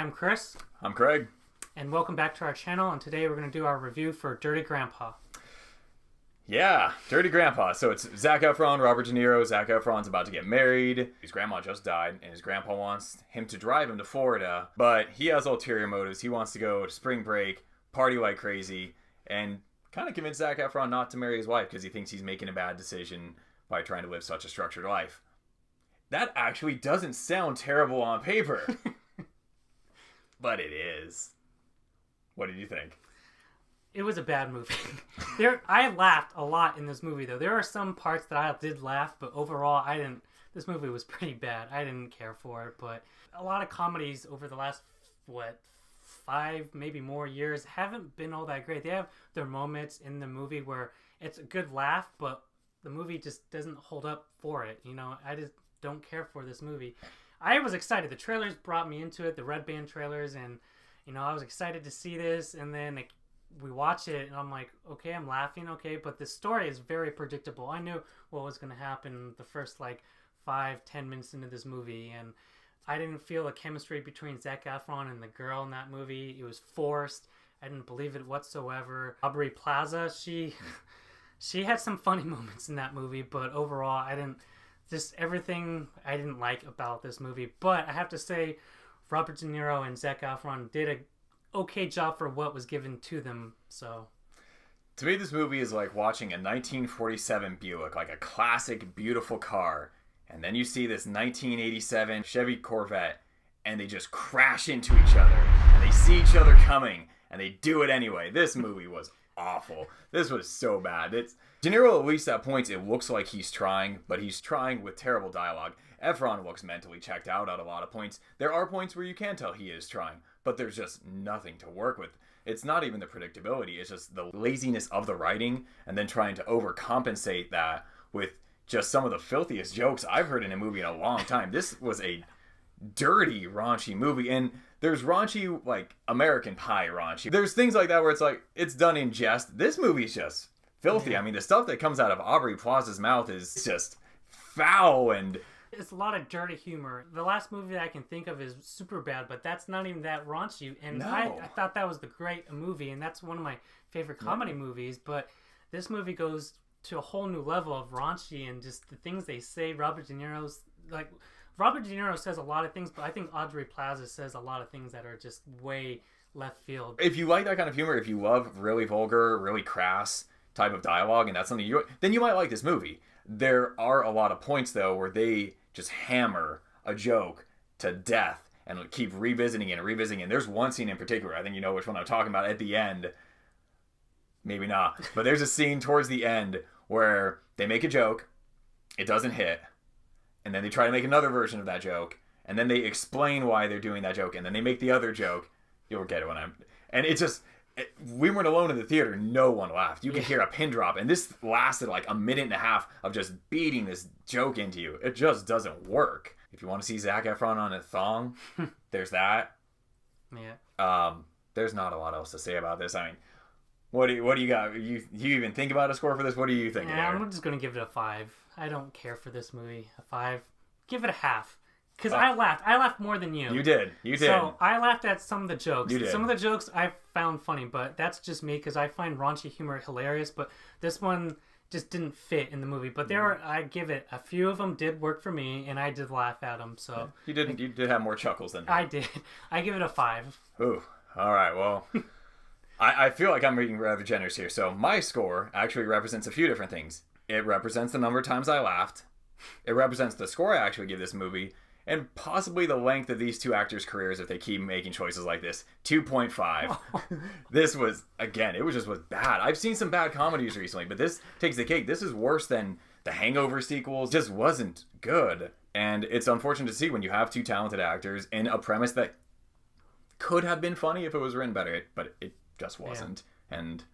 I'm Chris. I'm Craig. And welcome back to our channel. And today we're going to do our review for Dirty Grandpa. Yeah, Dirty Grandpa. So it's Zac Efron, Robert De Niro. Zac Efron's about to get married. His grandma just died, and his grandpa wants him to drive him to Florida. But he has ulterior motives. He wants to go to spring break, party like crazy, and kind of convince Zac Efron not to marry his wife because he thinks he's making a bad decision by trying to live such a structured life. That actually doesn't sound terrible on paper. But it is. What did you think? It was a bad movie. I laughed a lot in this movie, though. There are some parts that I did laugh, but overall, I didn't. This movie was pretty bad. I didn't care for it, but a lot of comedies over the last, 5, maybe more years haven't been all that great. They have their moments in the movie where it's a good laugh, but the movie just doesn't hold up for it. You know, I just don't care for this movie. I was excited. The trailers brought me into it, the Red Band trailers, and, you know, I was excited to see this, and then we watch it, and I'm like, okay, I'm laughing, okay, but the story is very predictable. I knew what was going to happen the first, 5-10 minutes into this movie, and I didn't feel a chemistry between Zac Efron and the girl in that movie. It was forced. I didn't believe it whatsoever. Aubrey Plaza, she had some funny moments in that movie, but overall, everything I didn't like about this movie. But I have to say, Robert De Niro and Zac Efron did a okay job for what was given to them. So to me, this movie is like watching a 1947 Buick, like a classic, beautiful car, and then you see this 1987 Chevy Corvette, and they just crash into each other, and they see each other coming, and they do it anyway. This movie was awful. This was so bad. De Niro, at least at points, it looks like he's trying, but he's trying with terrible dialogue. Efron looks mentally checked out at a lot of points. There are points where you can tell he is trying, but there's just nothing to work with. It's not even the predictability. It's just the laziness of the writing and then trying to overcompensate that with just some of the filthiest jokes I've heard in a movie in a long time. This was a dirty, raunchy movie, and there's raunchy, American Pie raunchy. There's things like that where it's done in jest. This movie's just filthy. Yeah. I mean, the stuff that comes out of Aubrey Plaza's mouth is just foul, and it's a lot of dirty humor. The last movie that I can think of is Superbad, but that's not even that raunchy. And no. I thought that was the great movie, and that's one of my favorite comedy movies. But this movie goes to a whole new level of raunchy and just the things they say. Robert De Niro says a lot of things, but I think Aubrey Plaza says a lot of things that are just way left field. If you like that kind of humor, if you love really vulgar, really crass type of dialogue, and that's something then you might like this movie. There are a lot of points, though, where they just hammer a joke to death and keep revisiting it and revisiting it. There's one scene in particular, I think you know which one I'm talking about, at the end. Maybe not. But there's a scene towards the end where they make a joke, it doesn't hit, and then they try to make another version of that joke, and then they explain why they're doing that joke, and then they make the other joke. You'll get it when and it's just, we weren't alone in the theater. No one laughed. You could hear a pin drop, and this lasted like a minute and a half of just beating this joke into you. It just doesn't work. If you want to see Zac Efron on a thong, there's that. Yeah. There's not a lot else to say about this. I mean, what do you got? You even think about a score for this? What are you thinking? Yeah, I'm just gonna give it a 5. I don't care for this movie. A 5. Give it a half. Because I laughed. I laughed more than you. You did. So I laughed at some of the jokes. You did. Some of the jokes I found funny, but that's just me because I find raunchy humor hilarious. But this one just didn't fit in the movie. But I give it, a few of them did work for me, and I did laugh at them. So you did have more chuckles than me. I did. I give it a 5. Ooh. All right. Well, I feel like I'm being rather generous here. So my score actually represents a few different things. It represents the number of times I laughed. It represents the score I actually give this movie. And possibly the length of these two actors' careers if they keep making choices like this. 2.5. This was, again, it was bad. I've seen some bad comedies recently, but this takes the cake. This is worse than the Hangover sequels. Just wasn't good. And it's unfortunate to see when you have two talented actors in a premise that could have been funny if it was written better, but it just wasn't. Yeah. And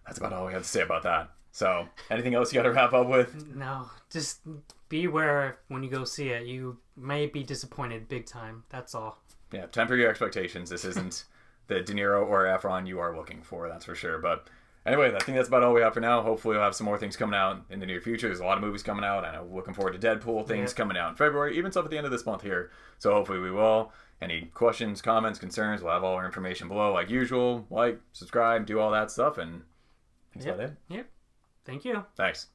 that's about all we have to say about that. So, anything else you got to wrap up with? No, just beware when you go see it. You may be disappointed big time. That's all. Yeah, temper your expectations. This isn't the De Niro or Efron you are looking for, that's for sure. But anyway, I think that's about all we have for now. Hopefully we'll have some more things coming out in the near future. There's a lot of movies coming out. I know, looking forward to Deadpool things coming out in February, even stuff at the end of this month here. So hopefully we will. Any questions, comments, concerns, we'll have all our information below like usual. Like, subscribe, do all that stuff, and that's about it. Yep. Thank you. Thanks.